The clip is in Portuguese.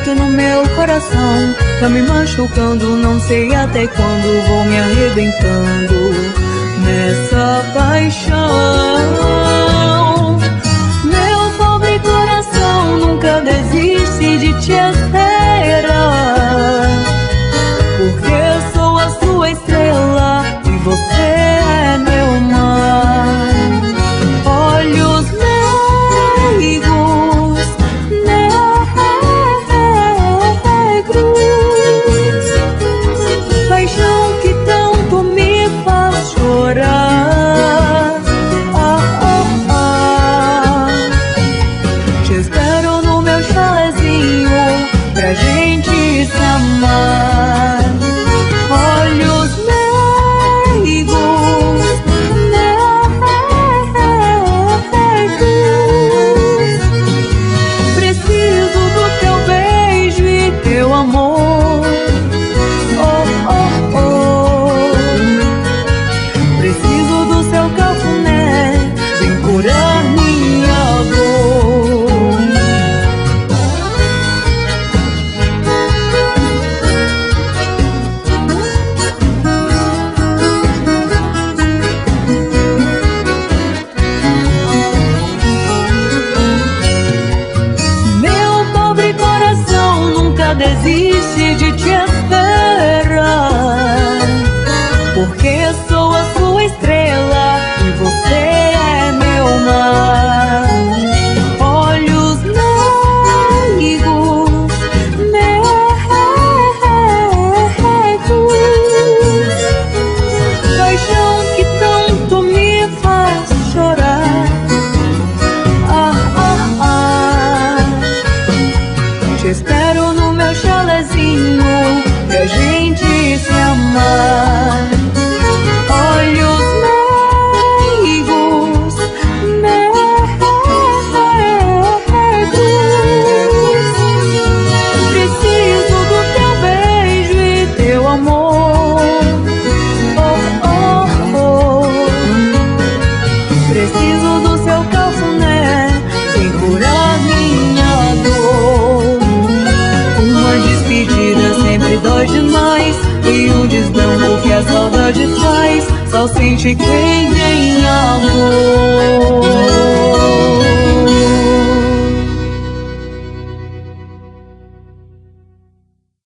feito no meu coração, tá me machucando, não sei até quando vou me arrebentando nessa paixão. Meu pobre coração nunca desiste de te esperar, porque eu sou a sua estrela e você é meu mar. Olhos meigos, negros, paixão que tanto me faz chorar. Te espero no meu chalezinho pra gente se amar. Olhos meigos, preciso do teu beijo e teu amor. Oh, oh, oh. Preciso do seu cafuné, vem curar minha dor. Meu pobre coração nunca desiste de te esperar, porque sou a sua estrela e você é meu mar. Olhos meigos, paixão que tanto me faz chorar. Te espero no meu chalezinho pra gente se amar. Olhos meigos, preciso do teu beijo e teu amor. Oh, oh, oh. Preciso do seu cafuné, vem curar minha dor. Uma despedida sempre dói demais, e um desdão que a saudade faz, só sente quem tem amor.